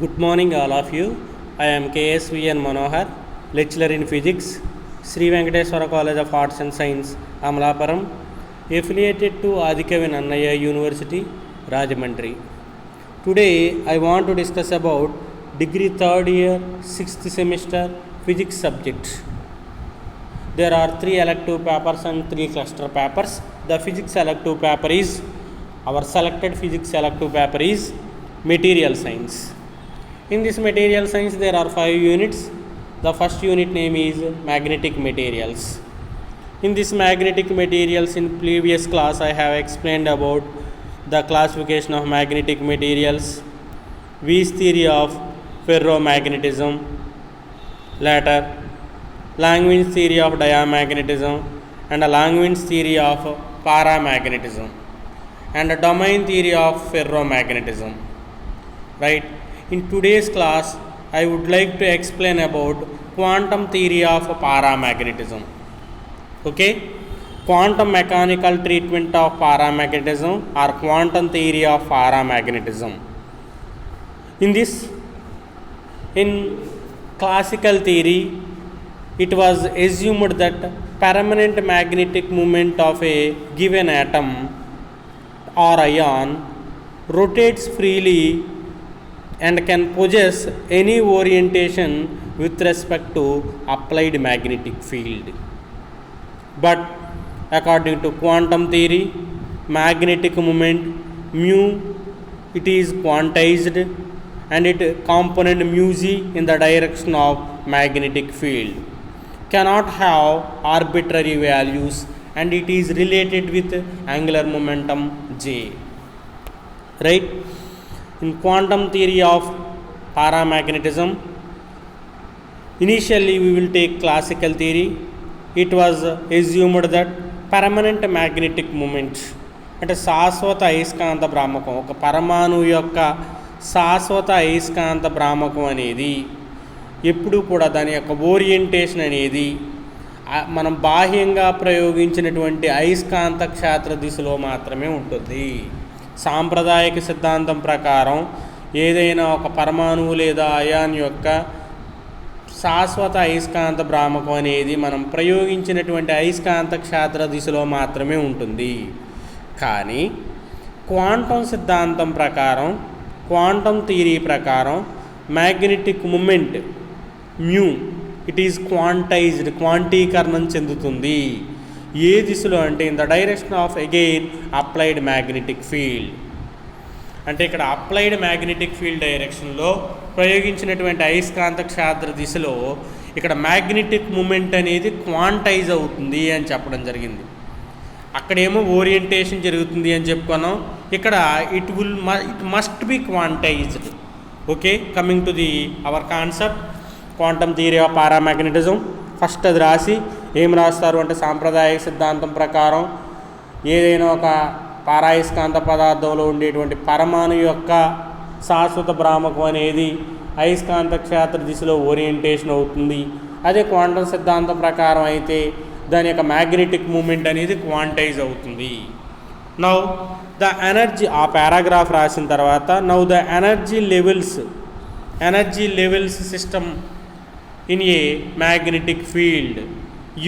Good morning, all of you. I am KSVN Manohar, lecturer in physics, Sri Venkateswara College of Arts and Science, Amalapuram, affiliated to Adikavi Nannaya University, Rajahmundry. Today, I want to discuss about degree 3rd year, 6th semester physics subjects. There are 3 elective papers and 3 cluster papers. The physics elective paper is, our selected physics elective paper is material science. In this material science there are 5 units. The first unit name is magnetic materials. In this magnetic materials, in previous class I have explained about the classification of magnetic materials, Weis theory of ferromagnetism, later Langevins theory of diamagnetism, and Langevins theory of paramagnetism, and a domain theory of ferromagnetism. Right? In today's class, I would like to explain about quantum theory of paramagnetism. Okay? Quantum mechanical treatment of paramagnetism or quantum theory of paramagnetism. In classical theory, it was assumed that permanent magnetic moment of a given atom or ion rotates freely and can possess any orientation with respect to applied magnetic field. But according to quantum theory, magnetic moment mu, it is quantized and it component mu g in the direction of magnetic field cannot have arbitrary values, and it is related with angular momentum j. Right? In quantum theory of paramagnetism, initially we will take classical theory. It was assumed that permanent magnetic moment అంటే శాశ్వత అయస్కాంత భ్రామకం, ఒక పరమాణువు యొక్క శాశ్వత అయస్కాంత భ్రామకం అనేది ఎప్పుడూ కూడా దాని యొక్క ఓరియంటేషన్ అనేది మనం బాహ్యంగా ప్రయోగించినటువంటి అయస్కాంత క్షేత్ర దిశలో మాత్రమే ఉంటుంది. సాంప్రదాయిక సిద్ధాంతం ప్రకారం ఏదైనా ఒక పరమాణువు లేదా అయాన్ యొక్క శాశ్వత అయస్కాంత భ్రామకం అనేది మనం ప్రయోగించినటువంటి అయస్కాంత క్షేత్ర దిశలో మాత్రమే ఉంటుంది. కానీ క్వాంటం సిద్ధాంతం ప్రకారం, క్వాంటం థియరీ ప్రకారం magnetic moment mu it is quantized, క్వాంటీకరణం చెందుతుంది. ఏ దిశలో అంటే in the direction of again applied magnetic field. అంటే ఇక్కడ అప్లైడ్ మ్యాగ్నెటిక్ ఫీల్డ్ డైరెక్షన్లో ప్రయోగించినటువంటి అయస్కాంత క్షేత్ర దిశలో ఇక్కడ మ్యాగ్నెటిక్ మూమెంట్ అనేది క్వాంటైజ్ అవుతుంది అని చెప్పడం జరిగింది. అక్కడేమో ఓరియంటేషన్ జరుగుతుంది అని చెప్పుకున్నాం. ఇక్కడ it must be quantised. Okay, coming to the our concept quantum theory of పారామాగ్నెటిజం. First అది రాసి ఏం రాస్తారు అంటే, సాంప్రదాయిక సిద్ధాంతం ప్రకారం ఏదైనా ఒక పారాయస్కాంత పదార్థంలో ఉండేటువంటి పరమాణు యొక్క శాశ్వత భ్రామకం అనేది అయస్కాంత క్షేత్ర దిశలో ఓరియంటేషన్ అవుతుంది. అదే క్వాంటం సిద్ధాంతం ప్రకారం అయితే దాని యొక్క మ్యాగ్నెటిక్ మూమెంట్ అనేది క్వాంటైజ్ అవుతుంది. నౌ ద ఎనర్జీ, ఆ పారాగ్రాఫ్ రాసిన తర్వాత now the energy levels system in a magnetic field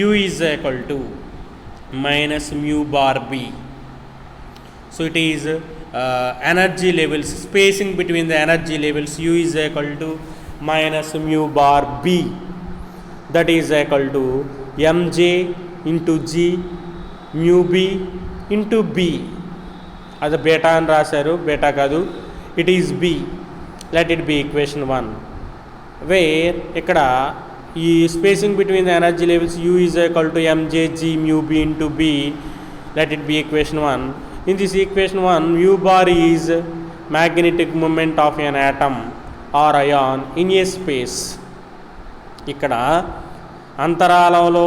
U is equal to minus mu bar B. So it is energy levels, spacing between the energy levels U is equal to minus mu bar B, that is equal to mj into g mu B into B. అది బేటా అని రాశారు, beta కాదు, it is B. Let it be equation 1, where ఇక్కడ ఈ spacing between the energy levels U is equal to mjg mu B into B. Let it be equation 1. In this equation 1, mu bar is magnetic moment of an atom or ion in a space. ఇక్కడ అంతరాళంలో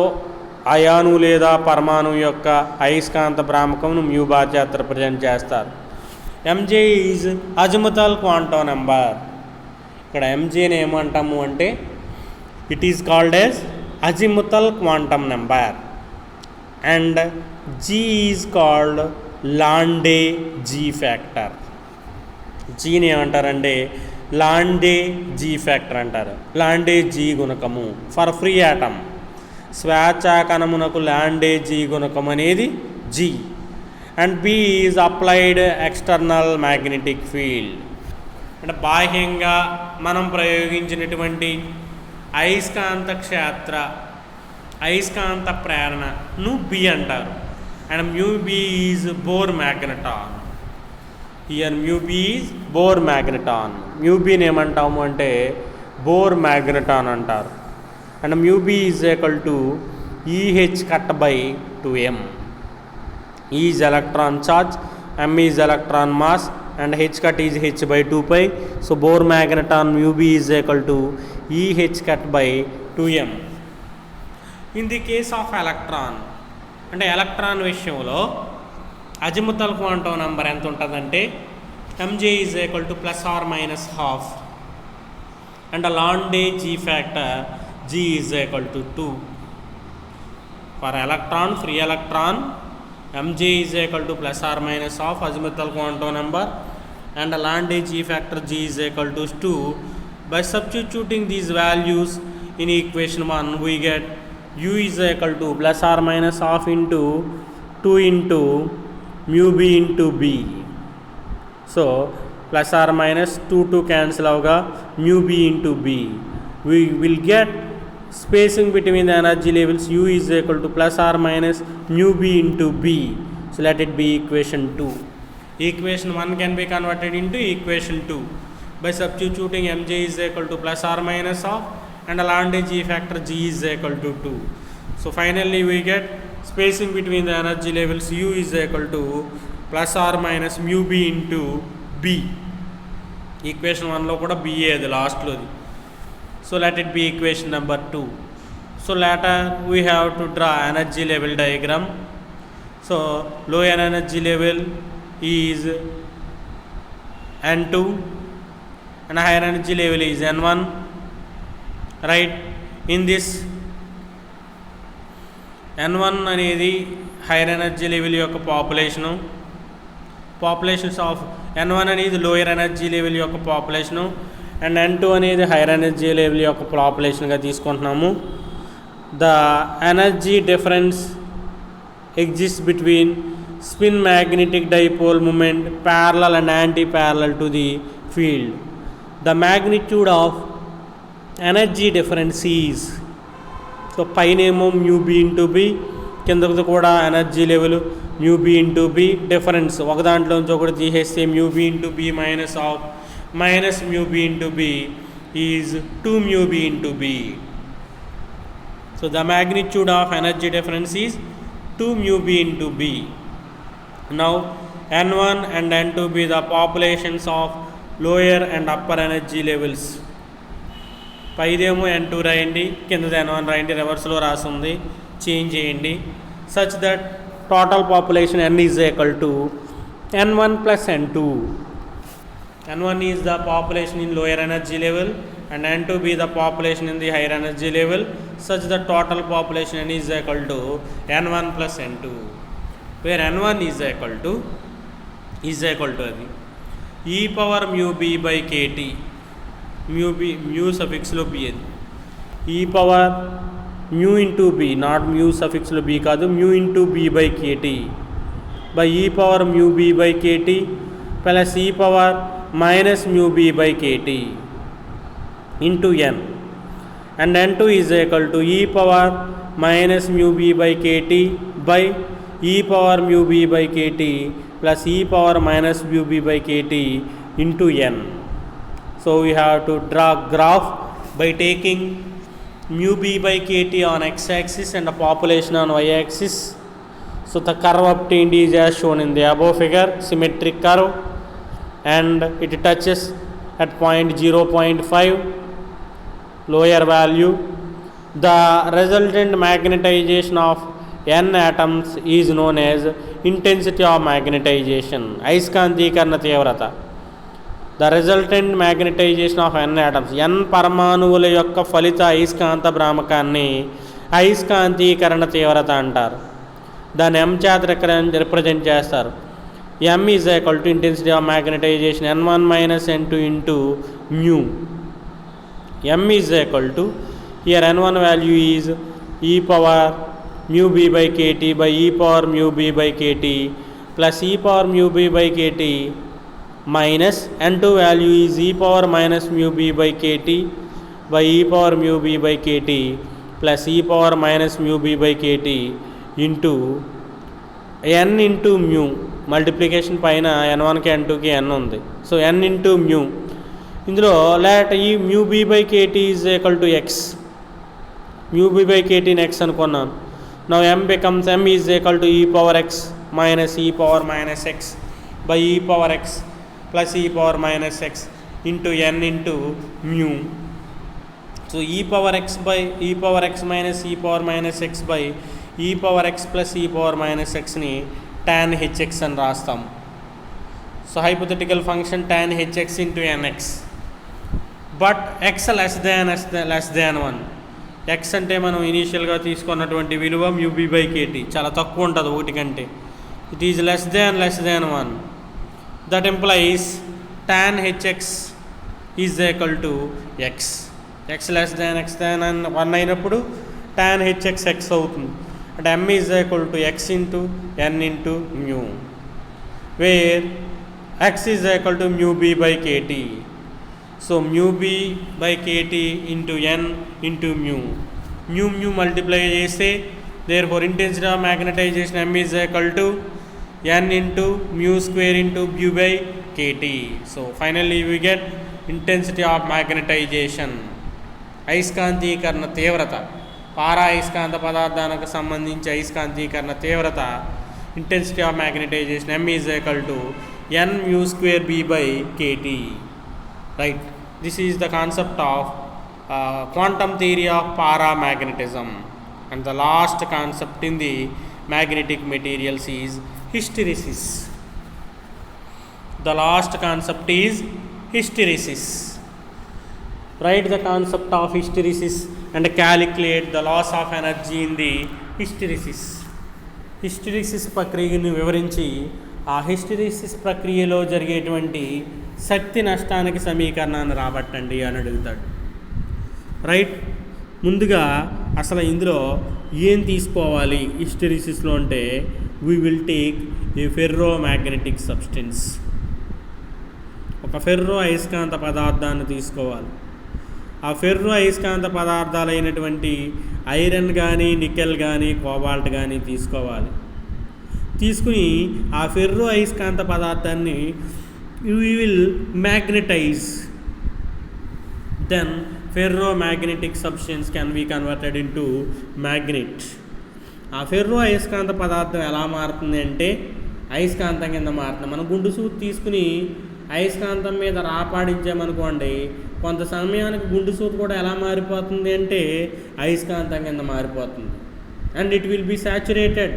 అయాను లేదా పరమాణువు యొక్క అయస్కాంత భ్రామకంను mu bar చేత represent చేస్తారు. mj is azimuthal quantum number. ఇక్కడ ఎంజేని ఏమంటాము అంటే it is called as azimuthal quantum number, and g is called Lande g factor. జీని ఏమంటారంటే లాండే జీ ఫ్యాక్టర్ అంటారు. లాండే జీ గుణకము ఫర్ ఫ్రీ ఆటమ్. స్వేచ్ఛా కణమునకు లాండే జీ గుణకం అనేది g. And B is applied external magnetic field. అంటే బాహ్యంగా మనం ప్రయోగించినటువంటి అయస్కాంత ప్రేరణను బి అంటారు. And mu B is Bohr magneton. Here mu B is Bohr magneton. Mu బీని ఏమంటాము అంటే బోర్ మ్యాగ్నెటాన్ అంటారు. And mu B is equal to e h cut by 2m. E is electron charge, m is electron mass, and h cut is h by 2 pi. So Bohr magneton mu b is equal to E h cut by 2m. In the case of electron, అంటే electron విషయంలో azimuthal quantum number ఎంత ఉంటుందంటే mj is equal to plus or minus half, and a Landé g factor g is equal to 2. For electron, free electron, mj is equal to plus or minus half azimuthal quantum number, and a Landé g factor g is equal to 2. By substituting these values in equation 1, we get u is equal to plus or minus half into 2 into mu b into b. So plus or minus 2 cancel avga, mu b into b. We will get spacing between the energy levels u is equal to plus or minus mu b into b. So let it be equation 2. Equation 1 can be converted into equation 2 by substituting mj is equal to plus or minus half, and a Landé g factor g is equal to 2. So finally we get spacing between the energy levels u is equal to plus or minus mu b into b. Equation 1 lo kuda b adi last lo. So let it be equation number 2. So later we have to draw energy level diagram. So lower energy level is N2 and higher energy level is N1. Right? In this N1 అనేది higher energy level యొక్క populations of N1 అనేది lower energy level యొక్క population, and N2 అనేది higher energy level యొక్క పాపులేషన్గా తీసుకుంటున్నాము. The energy difference exist between spin magnetic dipole moment parallel and antiparallel to the field. The magnitude of energy difference is, so పైనేమో mu B into B, కిందకు కూడా energy level mu B into B. Difference ఒక దాంట్లోంచి ఒకటి తీసేస్తే mu B into B minus mu b into b is 2 mu b into b. So the magnitude of energy difference is 2 mu b into b. Now N1 and N2 be the populations of lower and upper energy levels. పైదేమో N2 రాయండి, కిందది N1 రాయండి, రివర్స్లో రాస్తుంది, change చేయండి. such that total population N is equal to N1 plus N2. N1 is the population in lower energy level and N2 be the population in the higher energy level, such that total population N is equal to N1 plus N2, where N1 is equal to e power mu b by kt. mu suffix lo b adi e power mu into b, not mu suffix lo b kaadu, mu into b by kt by e power mu b by kt plus e power minus mu b by kt into n, and N2 is equal to e power minus mu b by kt by e power mu b by kt plus e power minus mu b by kt into n. So we have to draw graph by taking mu b by kt on x-axis and the population on y-axis. So the curve obtained is as shown in the above figure, symmetric curve, and it touches at point 0.5 lower value. The resultant magnetization of n atoms is known as intensity of magnetization, అయస్కాంతీకరణ తీవ్రత. The resultant magnetization of n atoms, n పరమాణువుల యొక్క ఫలిత అయస్కాంత భ్రామకాన్ని అయస్కాంతీకరణ తీవ్రత అంటారు. దాన్ని m చేత represent చేస్తారు. m is equal to intensity of magnetization N1 minus N2 into mu. M is equal to, here n1 value is e power mu b by kt by e power mu b by kt plus e power mu b by kt minus n2 value is e power minus mu b by kt by e power mu b by kt plus e power minus mu b by kt into n into mu. Multiplication పైన n1కి n2కి n ఉంది. So n into mu. ఇందులో let ఈ mu B by k T is equal to x. Mu B by కేటీని x అనుకున్నాను. Now m becomes m is equal to e power x minus e power minus x by e power x plus e power minus x into n into mu. So e power x by e power x minus e power minus x by e power x plus e power minus ఎక్స్ని tan hx అని రాస్తాం. So hypothetical function tan hx into nx. But x less than 1. x అంటే మనం ఇనీషియల్గా తీసుకున్నటువంటి విలువ mu B by KT చాలా తక్కువ ఉంటుంది 1 కంటే. It is less than 1. That employees tan hx is equal to x. x less than 1 అయినప్పుడు tan hx x అవుతుంది. And m is equal to x into n into mu, where x is equal to mu b by kt. So mu b by kt into n into mu. Mu multiply చేస్తే therefore intensity of magnetization m is equal to n into mu square into bu by kt. So finally we get intensity of magnetization. అయస్కాంతీకరణ తీవ్రత, పారా అయస్కాంత పదార్థానికి సంబంధించి అయస్కాంతీకరణ తీవ్రత, intensity of magnetisation m is equal to n mu square b by kt. Right, this is the concept of quantum theory of paramagnetism. And the last concept in the magnetic materials is hysteresis. The last concept is hysteresis. Write the concept of hysteresis and calculate the loss of energy in the hysteresis. Hysteresis ప్రక్రియను వివరించి ఆ hysteresis ప్రక్రియలో జరిగేటువంటి శక్తి నష్టానికి సమీకరణాన్ని రాబట్టండి అని అడుగుతాడు. Right, ముందుగా అసలు ఇందులో ఏం తీసుకోవాలి హిస్టెరిసిస్లో అంటే we will take a ferro magnetic substance. ఒక ఫెర్రో అయస్కాంత పదార్థాన్ని తీసుకోవాలి. ఆ ఫెర్రో అయస్కాంత పదార్థాలైనటువంటి ఐరన్ కానీ నికెల్ కానీ కోబాల్ట్ కానీ తీసుకోవాలి. తీసుకుని ఆ ఫెర్రో అయస్కాంత పదార్థాన్ని we will magnetise. Then ferro magnetic substance can be converted into magnet. ఆ ఫెర్రో అయస్కాంత పదార్థం ఎలా మారుతుంది అంటే అయస్కాంతం కింద మారుతుంది. మనం గుండు సూది తీసుకుని అయస్కాంతం మీద రాపాడించామనుకోండి, కొంత సమయానికి గుండు సూది కూడా ఎలా మారిపోతుంది అంటే అయస్కాంతం కింద మారిపోతుంది. And it will be saturated,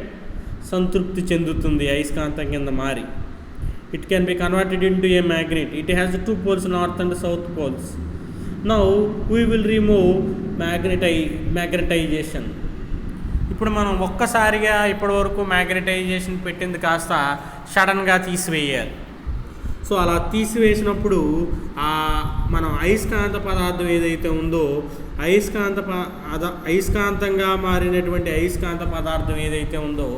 సంతృప్తి చెందుతుంది అయస్కాంతం కింద మారి. It can be converted into a magnet. It has 2 poles, north and south poles. Now we will remove magnetisation. ఇప్పుడు మనం ఒక్కసారిగా ఇప్పటివరకు మ్యాగ్నెటైజేషన్ పెట్టింది కాస్త సడన్గా తీసివేయాలి. సో అలా తీసివేసినప్పుడు మనం అయస్కాంత పదార్థం ఏదైతే ఉందో అయస్కాంతంగా మారినటువంటి అయస్కాంత పదార్థం ఏదైతే ఉందో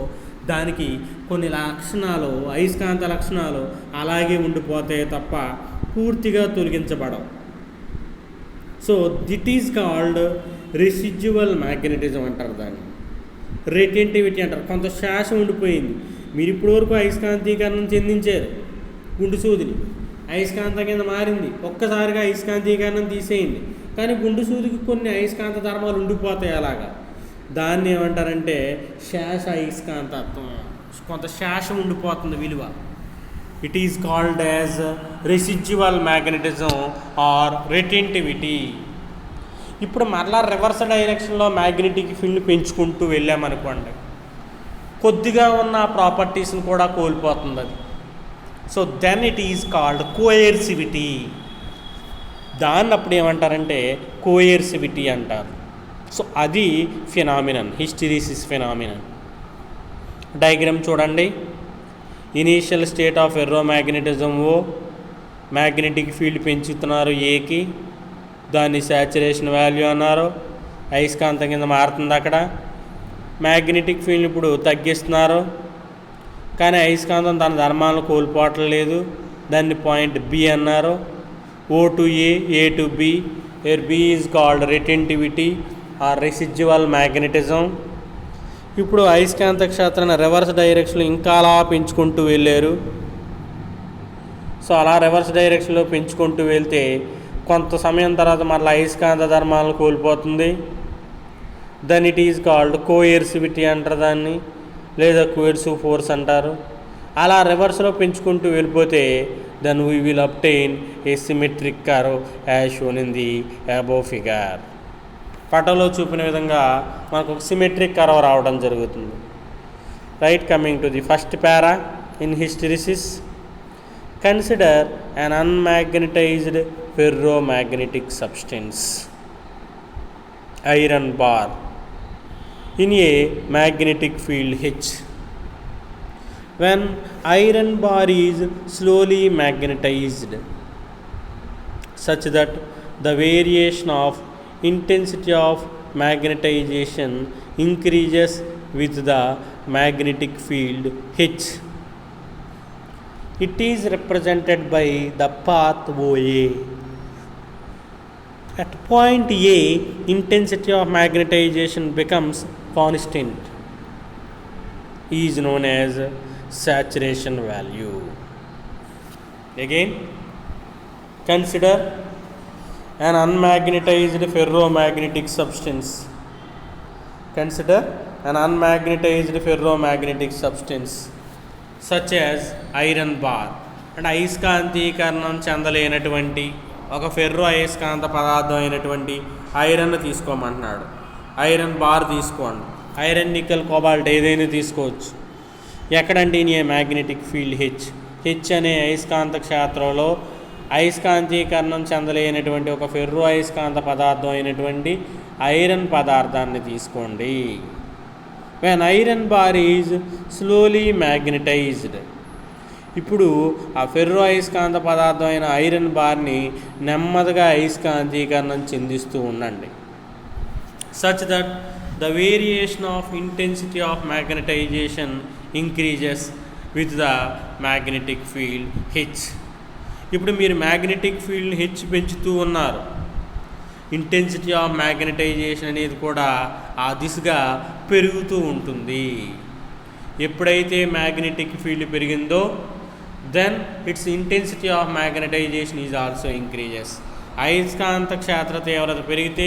దానికి కొన్ని లక్షణాలు, అయస్కాంత లక్షణాలు అలాగే ఉండిపోతాయి తప్ప పూర్తిగా తొలగించబడవు. So that is called residual magnetism అంటారు, దాన్ని రెటెంటివిటీ అంటారు. కొంత శాసం ఉండిపోయింది. మీరు ఇప్పటివరకు అయస్కాంతీకరణం చెందించారు, గుండు సూదిని అయస్కాంతం కింద మారింది, ఒక్కసారిగా అయస్కాంతీకరణం తీసేయండి, కానీ గుండు సూదికి కొన్ని అయస్కాంత ధర్మాలు ఉండిపోతాయి. అలాగా దాన్ని ఏమంటారంటే శేష అయస్కాంతత్వం, కొంత శేషం ఉండిపోతుంది విలువ. It is called as residual magnetism or retentivity. ఇప్పుడు మరలా రివర్స్ డైరెక్షన్లో మ్యాగ్నెటిక్ ఫీల్డ్ పెంచుకుంటూ వెళ్ళామనుకోండి, కొద్దిగా ఉన్న ప్రాపర్టీస్ని కూడా కోల్పోతుంది అది. So then it is called coercivity. దాన్ని అప్పుడు ఏమంటారంటే కోయర్సివిటీ అంటారు. సో అది ఫినామినన్, హిస్టెరిసిస్ ఫినామినన్. డయాగ్రామ్ చూడండి. Initial state of ferromagnetism O, magnetic field పెంచుతున్నారు ఏకి, దాన్ని శాచురేషన్ వాల్యూ అన్నారు, అయస్కాంతం కింద మారుతుంది. అక్కడ మ్యాగ్నెటిక్ ఫీల్డ్ ఇప్పుడు తగ్గిస్తున్నారు, కానీ అయస్కాంతం తన ధర్మాలను కోల్పోవట్లేదు, దాన్ని పాయింట్ బి అన్నారు. O to A to B, where B is called retentivity or residual magnetism. ఇప్పుడు అయస్కాంత క్షేత్రాన్ని రివర్స్ డైరెక్షన్లో ఇంకా అలా పెంచుకుంటూ వెళ్ళారు. సో అలా రివర్స్ డైరెక్షన్లో పెంచుకుంటూ వెళ్తే కొంత సమయం తర్వాత మళ్ళీ అయస్కాంత ధర్మాలను కోల్పోతుంది. దెన్ ఇట్ ఈజ్ కాల్డ్ కోఎర్సివిటీ అంటారు దాన్ని, లేదా కోఎర్సివ్ ఫోర్స్ అంటారు. అలా రివర్స్లో పెంచుకుంటూ వెళ్ళిపోతే then we will obtain a symmetric curve as shown in the above figure. పటంలో చూపిన విధంగా మనకు ఒక సిమెట్రిక్ కర్వ్ రావడం జరుగుతుంది. Right, coming to the first para in hysteresis. Consider an unmagnetized ferromagnetic substance, iron bar, in a magnetic field H. When iron bar is slowly magnetized such that the variation of intensity of magnetization increases with the magnetic field H, it is represented by the path OA. At point A, intensity of magnetization becomes constant, is known as saturation value. Again, consider an unmagnetized ferromagnetic substance. Consider an unmagnetized ferromagnetic substance such as iron bar. అంటే అయస్కాంతీకరణం చెందలేనటువంటి ఒక ferro అయస్కాంత పదార్థం అయినటువంటి iron తీసుకోమంటున్నాడు. Iron bar తీసుకోండి, iron nickel cobalt ఏదైనా తీసుకోవచ్చు. ఎక్కడంటే a magnetic field H అనే అయస్కాంత క్షేత్రంలో అయస్కాంతీకరణం చెందలేనటువంటి ఒక ఫెర్రో అయస్కాంత పదార్థం అయినటువంటి ఐరన్ పదార్థాన్ని తీసుకోండి. When iron bar is slowly magnetized, ఇప్పుడు ఆ ఫెర్రో అయస్కాంత పదార్థం అయిన ఐరన్ బార్ని నెమ్మదిగా అయస్కాంతీకరణం చెందిస్తూ ఉండండి. Such that the variation of intensity of magnetisation increases with the magnetic field H. ఇప్పుడు మీరు మ్యాగ్నెటిక్ ఫీల్డ్ హెచ్ పెంచుతూ ఉన్నారు, ఇంటెన్సిటీ ఆఫ్ మ్యాగ్నటైజేషన్ అనేది కూడా ఆ దిశగా పెరుగుతూ ఉంటుంది. ఎప్పుడైతే మ్యాగ్నెటిక్ ఫీల్డ్ పెరిగిందో then its intensity of magnetisation is also increases. అయస్కాంత క్షేత్ర తీవ్రత పెరిగితే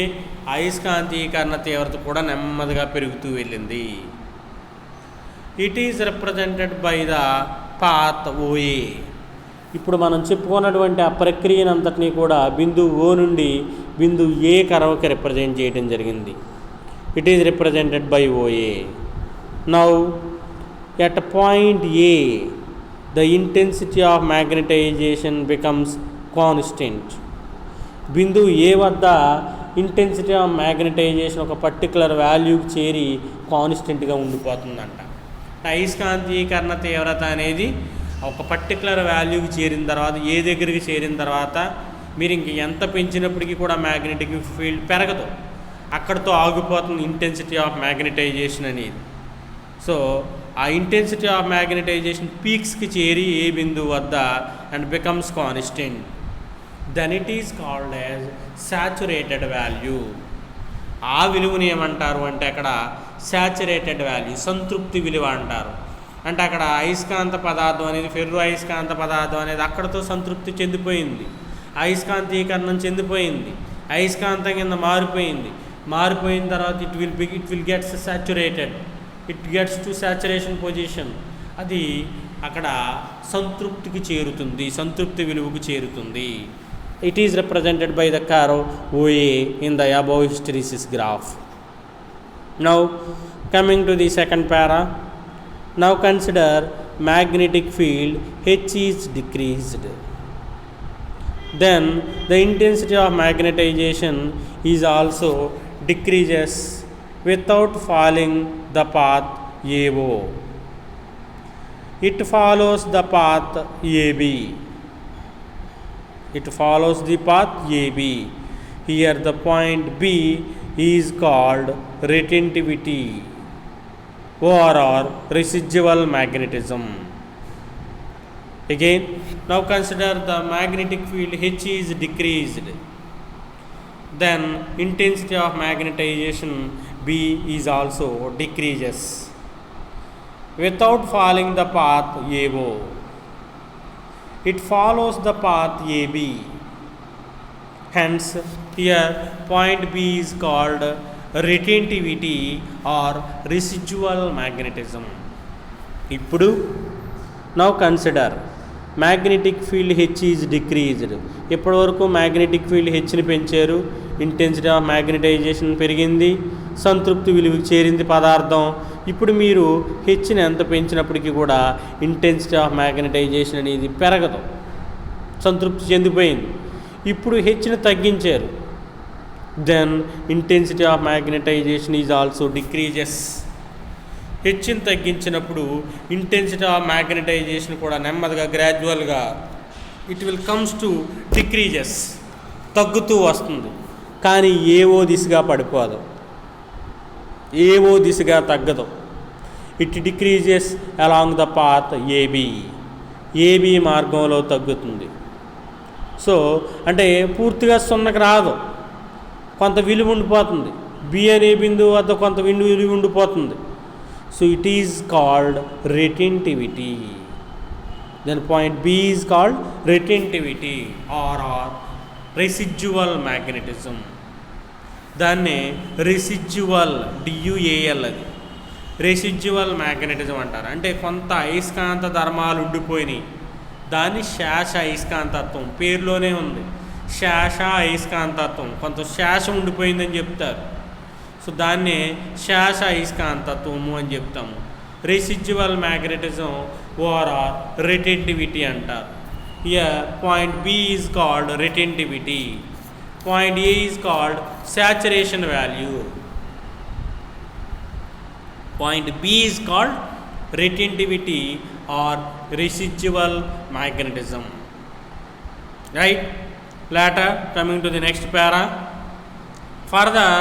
అయస్కాంతీకరణ తీవ్రత కూడా నెమ్మదిగా పెరుగుతూ వెళ్ళింది. It is represented by the path O A. ఇప్పుడు మనం చెప్పుకున్నటువంటి ఆ ప్రక్రియనంతటినీ కూడా బిందువు ఓ నుండి బిందువు ఏ కర్వ్కి రిప్రజెంట్ చేయడం జరిగింది. It is represented by O A. Now at point A the intensity of magnetisation becomes constant. బిందువు ఏ వద్ద ఇంటెన్సిటీ ఆఫ్ మ్యాగ్నటైజేషన్ ఒక పర్టికులర్ వాల్యూకి చేరి కాన్స్టెంట్గా ఉండిపోతుందంట. అయస్కాంతీకరణ తీవ్రత అనేది ఒక పర్టికులర్ వాల్యూకి చేరిన తర్వాత, ఏ దగ్గరికి చేరిన తర్వాత మీరు ఇంక ఎంత పెంచినప్పటికీ కూడా మ్యాగ్నెటిక్ ఫీల్డ్ పెరగదు, అక్కడితో ఆగిపోతుంది ఇంటెన్సిటీ ఆఫ్ మ్యాగ్నటైజేషన్ అనేది. సో ఆ ఇంటెన్సిటీ ఆఫ్ మ్యాగ్నటైజేషన్ పీక్స్కి చేరి ఏ బిందువు వద్ద and becomes constant, then it is called as saturated value. ఆ విలువని ఏమంటారు అంటే అక్కడ సాచురేటెడ్ వాల్యూ, సంతృప్తి విలువ అంటారు. అంటే అక్కడ అయస్కాంత పదార్థం అనేది, ఫెర్రో అయస్కాంత పదార్థం అనేది అక్కడతో సంతృప్తి చెందిపోయింది, అయస్కాంతీకరణం చెందిపోయింది, అయస్కాంతం కింద మారిపోయిన తర్వాత it will gets saturated, it gets to saturation position. అది అక్కడ సంతృప్తికి చేరుతుంది, సంతృప్తి విలువకు చేరుతుంది. It is represented by the curve OA in the above hysteresis graph. Now coming to the second para. Now consider magnetic field H is decreased. Then the intensity of magnetization is also decreases without following the path AO. It follows the path AB. It follows the path AB. Here the point B is called retentivity or residual magnetism. Again, now consider the magnetic field H is decreased. Then intensity of magnetization B is also decreases without following the path AO. It follows the path AB. Hence, here point B is called retentivity or residual magnetism. Ippudu, now consider magnetic field H is decreased. ఇప్పటివరకు magnetic field హెచ్ని పెంచారు, intensity of magnetisation పెరిగింది, సంతృప్తి విలువకి చేరింది పదార్థం. ఇప్పుడు మీరు హెచ్ని ఎంత పెంచినప్పటికీ కూడా ఇంటెన్సిటీ ఆఫ్ మ్యాగ్నటైజేషన్ అనేది పెరగదు, సంతృప్తి చెందిపోయింది. ఇప్పుడు హెచ్ని తగ్గించారు, then intensity of magnetisation is also decreases. హెచ్ని తగ్గించినప్పుడు ఇంటెన్సిటీ ఆఫ్ మ్యాగ్నటైజేషన్ కూడా నెమ్మదిగా గ్రాడ్యువల్గా it will comes to decreases, తగ్గుతూ వస్తుంది. కానీ ఏవో దిశగా పడిపోదు, ఏవో దిశగా తగ్గదు. It decreases along the path A B, A B మార్గంలో తగ్గుతుంది. సో అంటే పూర్తిగా సున్నకు రాదు, కొంత విలువ ఉండిపోతుంది. బి అనే బిందువు వద్ద కొంత విలువ ఉండిపోతుంది. So it is called retentivity. Then point B is called retentivity or residual magnetism. దాన్ని రెసిడ్యువల్ DUAL అది రెసిడ్యువల్ మ్యాగ్నెటిజం అంటారు. అంటే కొంత అయస్కాంత ధర్మాలు ఉండిపోయినాయి, దాన్ని శేష అయస్కాంతత్వం, పేరులోనే ఉంది శేష అయస్కాంతత్వం, కొంత శేషం ఉండిపోయిందని చెప్తారు. సో దాన్నే శేష అయస్కాంతత్వము అని చెప్తాము. రెసిడ్యువల్ మ్యాగ్నెటిజం ఓర్ రెటెంటివిటీ అంటారు. Here point B is called retentivity, point A is called saturation value. Point B is called retentivity or residual magnetism. Right? Later, coming to the next para. Further,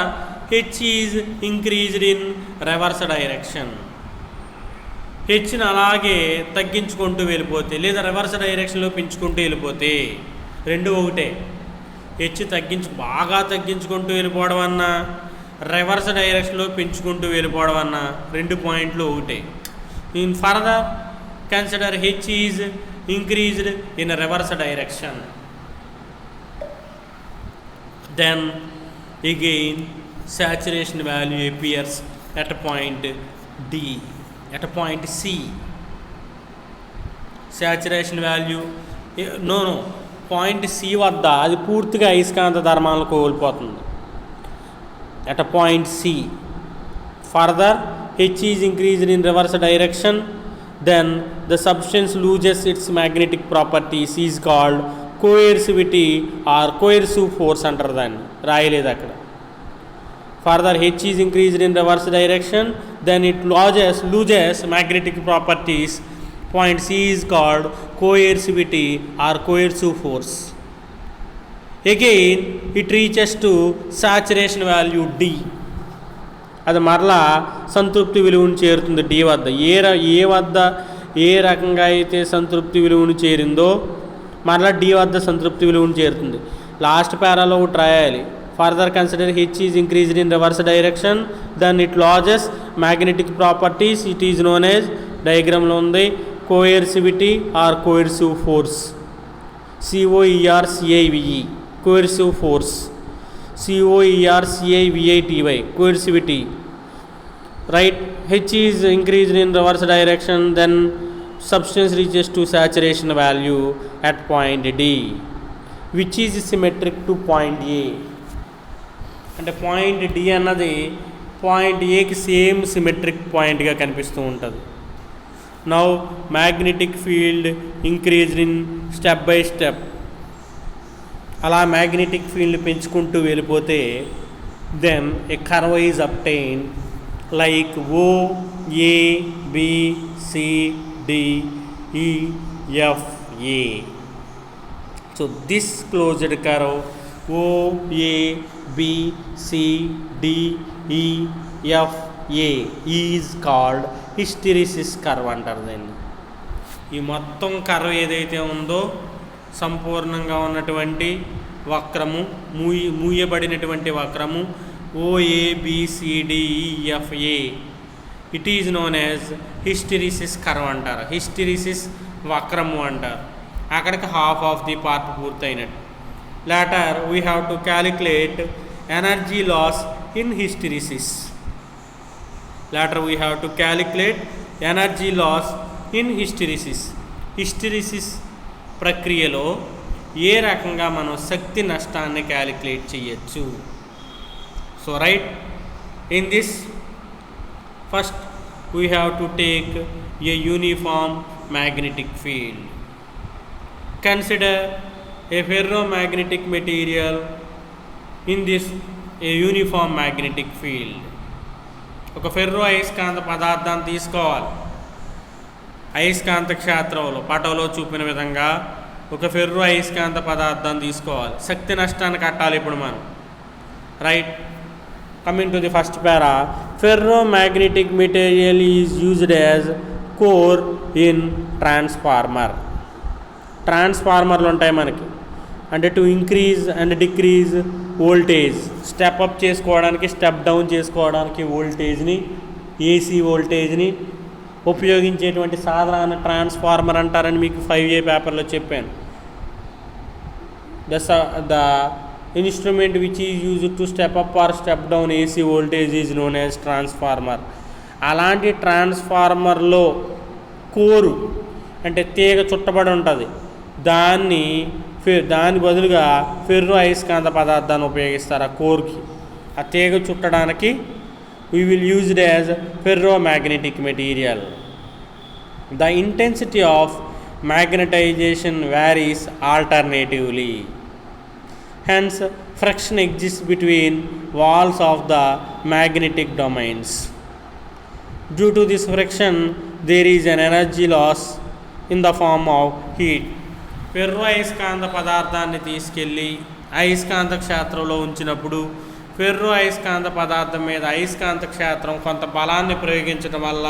H is increased in reverse direction. హెచ్ని అలాగే తగ్గించుకుంటూ వెళ్ళిపోతే లేదా reverse డైరెక్షన్లో పెంచుకుంటూ వెళ్ళిపోతే రెండు ఒకటే. H బాగా తగ్గించుకుంటూ వెళ్ళిపోవడం అన్నా రివర్స్ డైరెక్షన్లో పెంచుకుంటూ వెళ్ళిపోవడం అన్నా రెండు పాయింట్లు ఒకటే. In further consider H is increased in reverse direction. Then again saturation value appears at a point D, at a point C. Saturation value point C వద్ద అది పూర్తిగా అయస్కాంత ధర్మాలను కోల్పోతుంది. at a point C. Further, H is increased in reverse direction, then the substance loses its magnetic properties is called coercivity or coercive force అంటారు దాన్ని, రాయలేదు అక్కడ. Further, H is increased in reverse direction, then it loses magnetic properties. Point C is called coercivity or coercive force. Again, it reaches to saturation value D. అది మరలా సంతృప్తి విలువను చేరుతుంది D వద్ద. ఏ వద్ద ఏ రకంగా అయితే సంతృప్తి విలువను చేరిందో మరలా D వద్ద సంతృప్తి విలువను చేరుతుంది. లాస్ట్ పారాలో ఒకటి రాయాలి. Further, consider H is increased in reverse direction, then it loses magnetic properties. It is known as, diagramలో ఉంది, coercivity or coercive force. COERCIVE, coercive force. COERCIVITY, coercivity. Right? H is increased in reverse direction, then substance reaches to saturation value at point D, which is symmetric to point A. అంటే point D అన్నది point ఏకి same symmetric పాయింట్గా కనిపిస్తూ ఉంటుంది. Now magnetic field increased in step by step. అలా magnetic field పెంచుకుంటూ వెళ్ళిపోతే then a curve is obtain like O A B C D E F A. So this closed curve O A B C D E F A is called hysteresis curve అంటారు దీన్ని. ఈ మొత్తం curve ఏదైతే ఉందో సంపూర్ణంగా ఉన్నటువంటి వక్రము, మూయబడినటువంటి వక్రము OABCDEFA, it is known as hysteresis curve అంటారు. హిస్టెరిసిస్ వక్రము అంటారు. అక్కడికి హాఫ్ ఆఫ్ ది పార్ట్ పూర్తయినట్టు. later we have to calculate energy loss in hysteresis. Later we have to calculate energy loss in hysteresis. Hysteresis ప్రక్రియలో ఏ రకంగా మనం శక్తి నష్టాన్ని calculate చేయొచ్చు. So right, in this first we have to take a uniform magnetic field. Consider a ferromagnetic material in this a uniform magnetic field. ఒక ferro అయస్కాంత పదార్థాన్ని తీసుకోవాలి. అయస్కాంత క్షేత్రంలో పటంలో చూపిన విధంగా ఒక ఫెర్రో అయస్కాంత పదార్థాన్ని తీసుకోవాలి. శక్తి నష్టాన్ని కట్టాలి ఇప్పుడు మనం. Right, coming to the first para. Ferromagnetic material is used as core in transformer. ట్రాన్స్ఫార్మర్లు ఉంటాయి మనకి, అంటే to increase and decrease voltage, step up చేసుకోవడానికి స్టెప్ డౌన్ చేసుకోవడానికి వోల్టేజ్ని, ఏసీ వోల్టేజ్ని ఉపయోగించేటువంటి సాధారణ ట్రాన్స్ఫార్మర్ అంటారని మీకు 5A పేపర్లో చెప్పాను. The instrument which is used to step up or step down AC voltage is known as transformer. అలాంటి ట్రాన్స్ఫార్మర్లో కోరు అంటే తీగ చుట్టబడి ఉంటుంది, దాని బదులుగా ఫెర్రో అయస్కాంత పదార్థాన్ని ఉపయోగిస్తారు ఆ కోర్కి. ఆ తీగ చుట్టడానికి we will use it as ferromagnetic material. The intensity of magnetization varies alternatively. Hence, friction exists between walls of the magnetic domains. Due to this friction, there is an energy loss in the form of heat. Ferro అయస్కాంత పదార్థాన్ని తీసుకెళ్ళి అయస్కాంత క్షేత్రంలో ఉంచినప్పుడు ferro అయస్కాంత పదార్థం మీద అయస్కాంత క్షేత్రం కొంత బలాన్ని ప్రయోగించడం వల్ల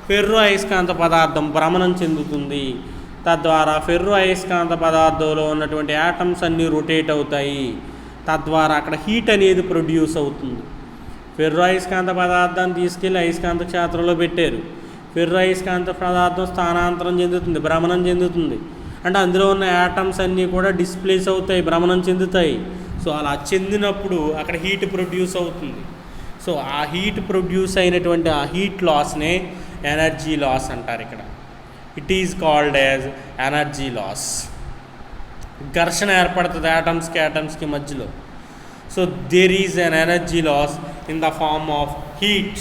ఫెర్రో అయస్కాంత పదార్థం భ్రమణం చెందుతుంది. తద్వారా ఫెర్రో అయస్కాంత పదార్థంలో ఉన్నటువంటి యాటమ్స్ అన్నీ రొటేట్ అవుతాయి. తద్వారా అక్కడ హీట్ అనేది ప్రొడ్యూస్ అవుతుంది. ఫెర్రో అయస్కాంత పదార్థాన్ని తీసుకెళ్ళి అయస్కాంత క్షేత్రంలో పెట్టారు. ఫెర్రో అయస్కాంత పదార్థం స్థానాంతరం చెందుతుంది, భ్రమణం చెందుతుంది. అంటే అందులో ఉన్న యాటమ్స్ అన్నీ కూడా డిస్ప్లేస్ అవుతాయి, భ్రమణం చెందుతాయి. సో అలా చెందినప్పుడు అక్కడ హీట్ ప్రొడ్యూస్ అవుతుంది. సో ఆ హీట్ ప్రొడ్యూస్ అయినటువంటి ఆ హీట్ లాస్నే ఎనర్జీ లాస్ అంటారు ఇక్కడ. It is called as energy loss. ఘర్షణ ఏర్పడుతుంది యాటమ్స్కి మధ్యలో. So there is an energy loss in the form of heat.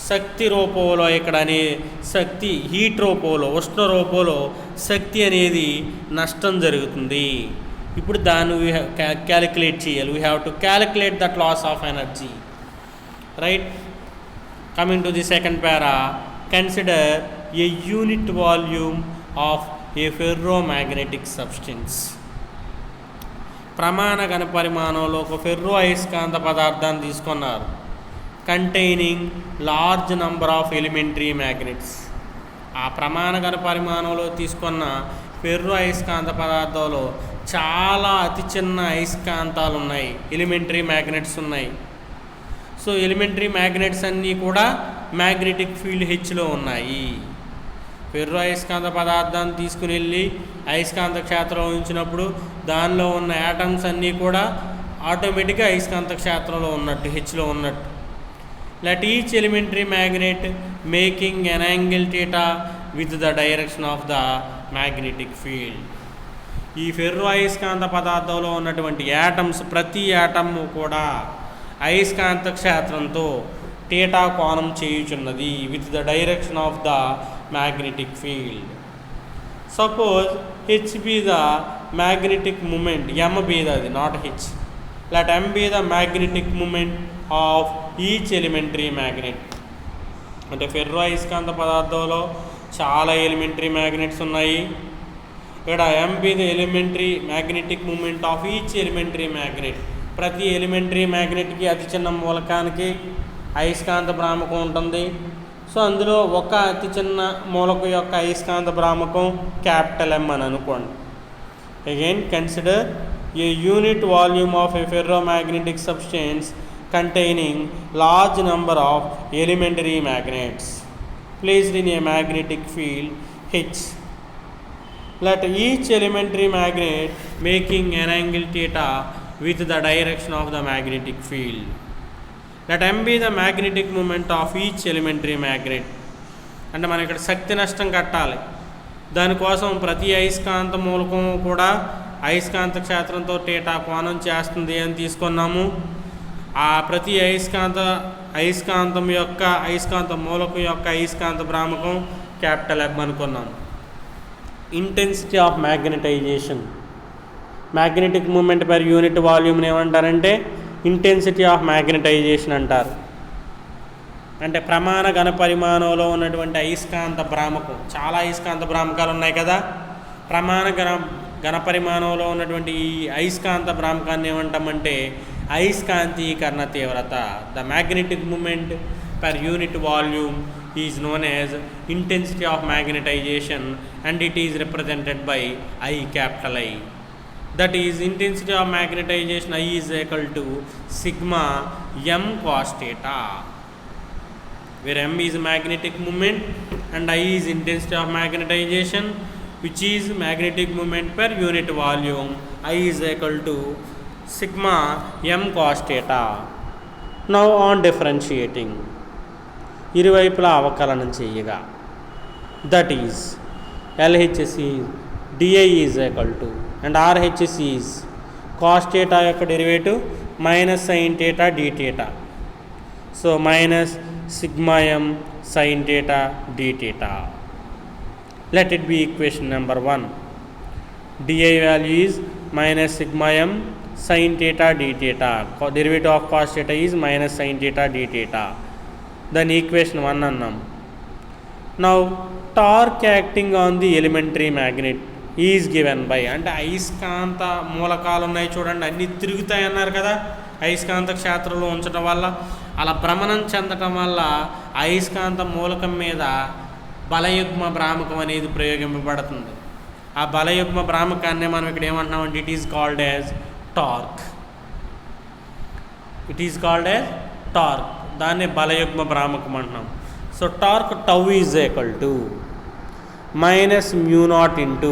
శక్తి రూపంలో ఇక్కడ శక్తి హీట్ రూపంలో, ఉష్ణ రూపంలో శక్తి అనేది నష్టం జరుగుతుంది. ఇప్పుడు దాన్ని క్యాలిక్యులేట్ చేయాలి. We have to calculate that loss of energy. Right, coming to the second para. Consider a unit volume of a ferromagnetic substance. ప్రమాణ ఘన పరిమాణంలో ఒక ఫెర్రో అయస్కాంత పదార్థాన్ని తీసుకున్నారు, containing large number of elementary magnets. ఆ ప్రమాణ ఘన పరిమాణంలో తీసుకున్న ఫెర్రో అయస్కాంత పదార్థంలో చాలా అతి చిన్న అయస్కాంతాలు ఉన్నాయి, ఎలిమెంటరీ మ్యాగ్నెట్స్ ఉన్నాయి. సో ఎలిమెంటరీ మ్యాగ్నెట్స్ అన్నీ కూడా మ్యాగ్నెటిక్ ఫీల్డ్ హెచ్లో ఉన్నాయి. ఫెర్రో అయస్కాంత పదార్థాన్ని తీసుకుని వెళ్ళి అయస్కాంత క్షేత్రంలో ఉంచినప్పుడు దానిలో ఉన్న యాటమ్స్ అన్నీ కూడా ఆటోమేటిక్గా అయస్కాంత క్షేత్రంలో ఉన్నట్టు, హెచ్లో ఉన్నట్టు. Let each elementary magnet making an angle theta with the direction of the magnetic field. ఈ ఫెర్రో అయస్కాంత పదార్థంలో ఉన్నటువంటి యాటమ్స్ ప్రతి యాటమ్ కూడా అయస్కాంత క్షేత్రంతో థీటా కోణం చేయుచున్నది with the direction of the magnetic field. Suppose H be the magnetic moment, M be అది naught H. Let M be the magnetic moment of each elementary magnet. అంటే ఫెర్రో అయస్కాంత పదార్థంలో చాలా ఎలిమెంటరీ మ్యాగ్నెట్స్ ఉన్నాయి. ఇక్కడ m be the elementary magnetic moment of each elementary magnet. ప్రతి elementary మ్యాగ్నెట్కి అతి చిన్న మూలకానికి అయస్కాంత భ్రామకం ఉంటుంది. సో అందులో ఒక అతి చిన్న మూలకం యొక్క అయస్కాంత భ్రామకం క్యాపిటల్ M అని అనుకోండి. Again consider a unit volume of a ferromagnetic substance containing large number of elementary magnets placed in a magnetic field H. Let each elementary magnet making an angle theta with the direction of the magnetic field. Let M be the magnetic moment of each elementary magnet. అంటే మనం ఇక్కడ శక్తి నష్టం కట్టాలి. దానికోసం ప్రతి అయస్కాంత మూలకం కూడా అయస్కాంత క్షేత్రంతో θ కోణం చేస్తుంది అని తీసుకున్నాము. ఆ ప్రతి అయస్కాంతం యొక్క అయస్కాంత మూలకం యొక్క అయస్కాంత భ్రామకం క్యాపిటల్ M అనుకున్నాం. Intensity of magnetization, magnetic moment per unit వాల్యూమ్ని ఏమంటారంటే ఇంటెన్సిటీ ఆఫ్ మ్యాగ్నెటైజేషన్ అంటారు. అంటే ప్రమాణ ఘన పరిమాణంలో ఉన్నటువంటి అయస్కాంత భ్రామకం, చాలా అయస్కాంత భ్రామకాలు ఉన్నాయి కదా, ప్రమాణ ఘన పరిమాణంలో ఉన్నటువంటి ఈ అయస్కాంత భ్రామకాన్ని ఏమంటామంటే అయస్కాంతీకరణ తీవ్రత. The magnetic moment per unit volume is known as intensity of magnetisation and it is represented by I, capital I. That is intensity of magnetization I is equal to sigma m cos theta, where m is magnetic moment and I is intensity of magnetization, which is magnetic moment per unit volume. I is equal to sigma m cos theta. Now on differentiating, ఇరువైపులా అవకలనం చేయగా, that is LHC di is equal to and RHC is cos theta యొక్క derivative minus sin theta d theta. So minus sigma m sin theta d theta. Let it be equation number 1. di value is minus sigma m sin theta d theta. Derivative of cos theta is minus sin theta d theta. Then equation 1 అన్నాం. Now torque acting on the elementary magnet is given by, అంటే అయస్కాంత మూలకాలు ఉన్నాయి చూడండి, అన్నీ తిరుగుతాయి అన్నారు కదా అయస్కాంత క్షేత్రంలో ఉంచడం వల్ల, అలా భ్రమణం చెందటం వల్ల అయస్కాంత మూలకం మీద బలయుగ్మ భ్రామకం అనేది ప్రయోగింపబడుతుంది. ఆ బలయుగ్మ భ్రామకాన్ని మనం ఇక్కడ ఏమంటున్నామంటే it is called as torque. It is called as torque, దాన్ని బలయుగ్మ భ్రామకం అంటున్నాం. So torque tau is equal to minus mu naught into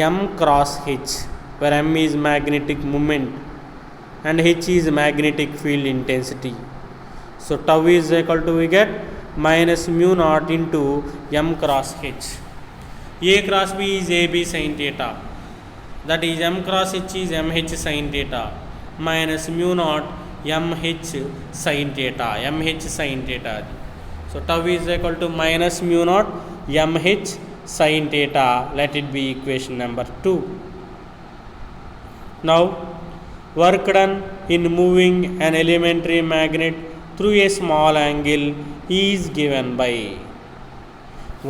m cross h, where m is magnetic moment and h is magnetic field intensity. So tau is equal to, we get minus mu naught into m cross h. A cross b is ab sin theta, that is m cross h is mh sin theta, minus mu naught mh sin theta, mh sin theta. So tau is equal to minus mu naught mh sin theta. Let it be equation number 2. Now work done in moving an elementary magnet through a small angle is given by,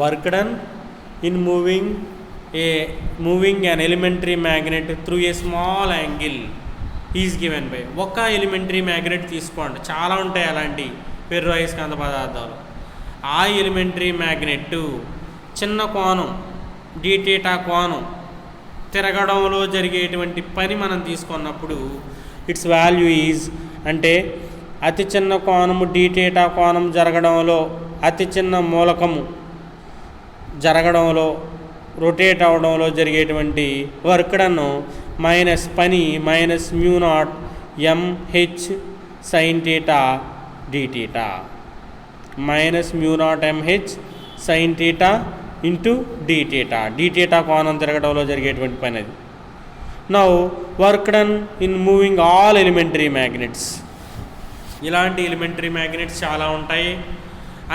work done in moving an elementary magnet through a small angle is given by. ఒక elementary magnet తీసుకోండి, చాలా ఉంటాయి అలాంటి ferro అయస్కాంత పదార్థాలు. ఆ elementary magnet చిన్న కోణం డీటేటా కోణం తిరగడంలో జరిగేటువంటి పని మనం తీసుకున్నప్పుడు ఇట్స్ వాల్యూ ఈజ్, అంటే అతి చిన్న కోణము డీటేటా కోణం జరగడంలో, అతి చిన్న మూలకము జరగడంలో, రొటేట్ అవడంలో జరిగేటువంటి వర్క్డను మైనస్ పని minus mu naught M H sine theta d theta, minus mu naught M H sine theta into d theta, d theta కోణం తిరగడంలో జరిగేటువంటి పని అది. Now work done in moving all elementary magnets. ఇలాంటి ఎలిమెంటరీ మ్యాగ్నెట్స్ చాలా ఉంటాయి.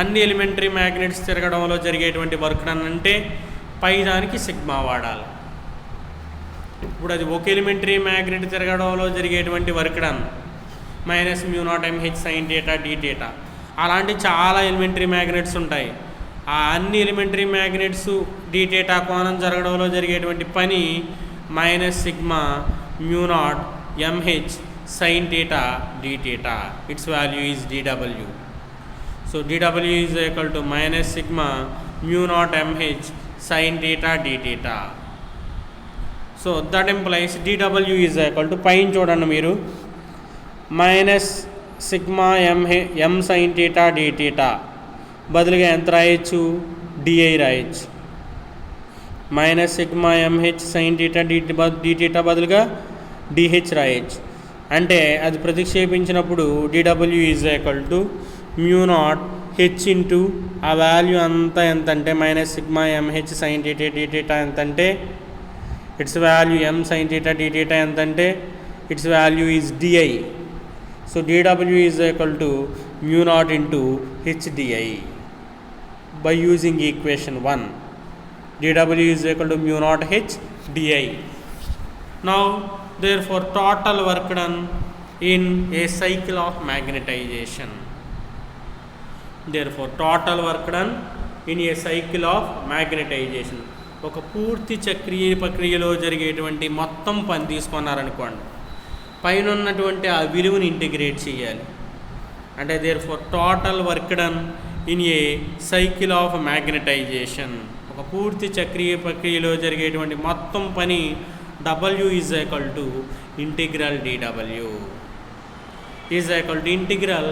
అన్ని ఎలిమెంటరీ మ్యాగ్నెట్స్ తిరగడంలో జరిగేటువంటి వర్క్ డన్ అంటే పై దానికి సిగ్మా వాడాలి. ఇప్పుడు అది ఒక ఎలిమెంటరీ మ్యాగ్నెట్ తిరగడంలో జరిగేటువంటి work done minus mu naught M H sine theta d theta. అలాంటి చాలా ఎలిమెంటరీ మ్యాగ్నెట్స్ ఉంటాయి. ఆ అన్ని ఎలిమెంటరీ మ్యాగ్నెట్స్ డీటేటా కోణం జరగడంలో జరిగేటువంటి పని minus sigma mu naught M H sine theta d theta. Its value is dw. So dw is equal to minus sigma mu naught M H sine theta d theta. So that implies dw is equal to పైన చూడండి మీరు minus sigma M sine theta d theta బదులుగా ఎంత రాయొచ్చు, di రాయొచ్చు. Minus sigma M H sine theta d theta బదులుగా dh రాయొచ్చు. అంటే అది ప్రతిక్షేపించినప్పుడు dw is equal to mu naught H into ఆ వాల్యూ అంతా ఎంత అంటే minus sigma M H sine theta d theta ఎంత అంటే its value M sine theta d theta ఎంత అంటే its value is di. So dw is equal to mu naught into H di by using equation 1. dw is equal to mu naught h di. Now therefore total work done in a cycle of magnetization. Therefore total work done in a cycle of magnetization. ఒక పూర్తి చక్రీయ ప్రక్రియలో జరిగేటువంటి మొత్తం పని తీసుకున్నారనుకోండి, పైన ఉన్నటువంటి ఆ విలువని ఇంటిగ్రేట్ చేయాలి. అంటే therefore total work done in a cycle of magnetisation, ఒక పూర్తి చక్రీయ ప్రక్రియలో జరిగేటువంటి మొత్తం పని w is equal to integral dw is equal to integral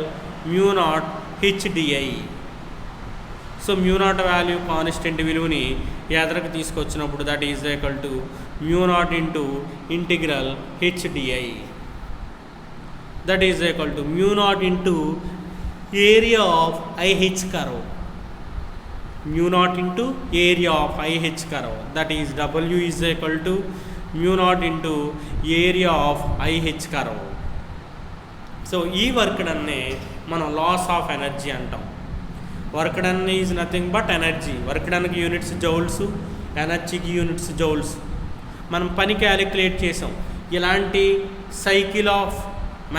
mu naught H di. So mu naught value constant విలువని ఎదరకు తీసుకొచ్చినప్పుడు that is equal to mu naught into integral H di. That is equal to mu naught into area of IH curve, mu naught into area of IH curve, that is W is equal to mu naught into area of IH curve. So ఈ work డన్నే మనం loss of energy అంటాం. Work done is nothing but energy. Work డన్కి units joules, ఎనర్జీకి units joules. మనం పని calculate చేసాం. ఇలాంటి సైకిల్ ఆఫ్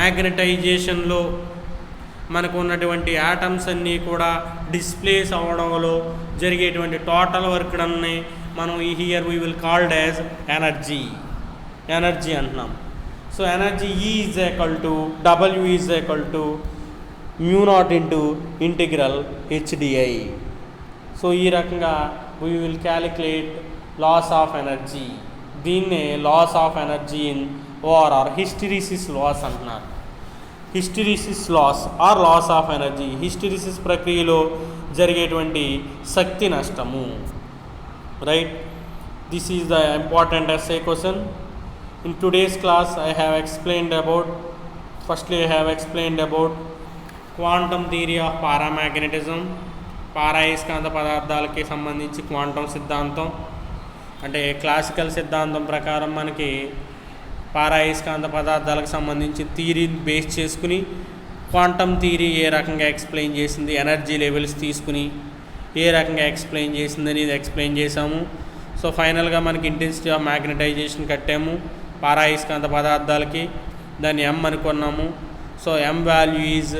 మ్యాగ్నటైజేషన్లో మనకు ఉన్నటువంటి యాటమ్స్ అన్నీ కూడా డిస్ప్లేస్ అవ్వడంలో జరిగేటువంటి టోటల్ వర్క్ డన్ని మనం here we will called as energy అంటున్నాం. So energy E is equal to W is equal to mu naught into integral H di. So ఈ రకంగా we will calculate loss of energy. దీన్నే loss of energy in or hysteresis loss అంటున్నారు. Hysteresis loss or loss of energy, hysteresis ప్రక్రియలో జరిగేటువంటి శక్తి నష్టము. Right, this is the important S A question. In today's class I have explained about quantum theory of paramagnetism. పారాయస్కాంత పదార్థాలకి సంబంధించి quantum సిద్ధాంతం, అంటే క్లాసికల్ సిద్ధాంతం ప్రకారం మనకి పారాయస్కాంత పదార్థాలకు సంబంధించి థియరీని బేస్ చేసుకుని క్వాంటమ్ థియరీ ఏ రకంగా ఎక్స్ప్లెయిన్ చేసింది, ఎనర్జీ లెవెల్స్ తీసుకుని ఏ రకంగా ఎక్స్ప్లెయిన్ చేసింది అనేది ఎక్స్ప్లెయిన్ చేసాము. సో ఫైనల్గా మనకి ఇంటెన్సిటీ ఆఫ్ మ్యాగ్నటైజేషన్ కట్టాము పారాయస్కాంత పదార్థాలకి, దాన్ని m అనుకున్నాము. So m value is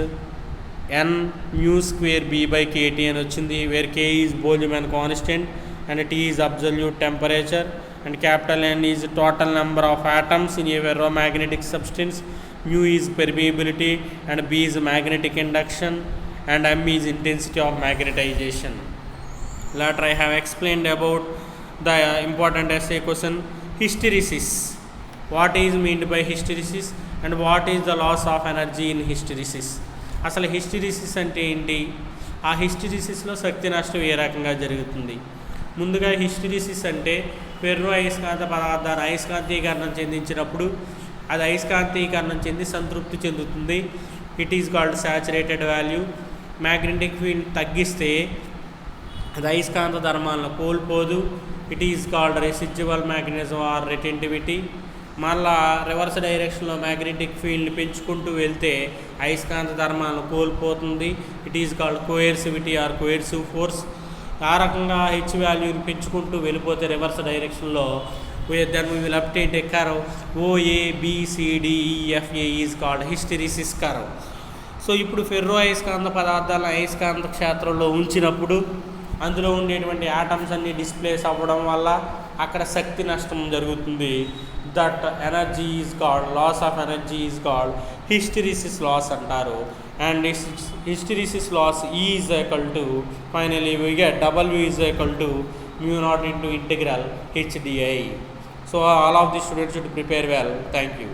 n mu square b/kt అని వచ్చింది, where k is Boltzmann constant and t is absolute temperature and capital N is total number of atoms in a ferromagnetic substance, mu is permeability and B is magnetic induction and M is intensity of magnetization. Later I have explained about the important essay question hysteresis. What is meant by hysteresis and what is the loss of energy in hysteresis? అసలు hysteresis అంటే ఏంటి, ఆ హిస్టెరిసిస్లో శక్తి నష్టం ఏ రకంగా జరుగుతుంది? ముందుగా hysteresis అంటే ferro అయస్కాంత పదార్థాన్ని అయస్కాంతీకరణం చెందించినప్పుడు అది అయస్కాంతీకరణం చెంది సంతృప్తి చెందుతుంది. It is called saturated value. Magnetic field తగ్గిస్తే అది అయస్కాంత ధర్మాలను కోల్పోదు. It is called residual magnetism or retentivity. మళ్ళా రివర్స్ డైరెక్షన్లో మ్యాగ్నెటిక్ ఫీల్డ్ పెంచుకుంటూ వెళ్తే అయస్కాంత ధర్మాలను కోల్పోతుంది. It is called coercivity or coercive force. ఆ రకంగా హెచ్ వాల్యూని పెంచుకుంటూ వెళ్ళిపోతే రివర్స్ డైరెక్షన్లో then we will obtain a curve OABCDEFA is called hysteresis curve. So ఇప్పుడు ఫెర్రో అయస్కాంత పదార్థాలను అయస్కాంత క్షేత్రంలో ఉంచినప్పుడు అందులో ఉండేటువంటి ఆటమ్స్ అన్నీ డిస్ప్లేస్ అవ్వడం వల్ల అక్కడ శక్తి నష్టం జరుగుతుంది. That energy is called loss of energy is called hysteresis loss అంటారు. And hysteresis loss is equal to finally we get W is equal to mu naught into integral HDI. So all of the students should prepare well. Thank you.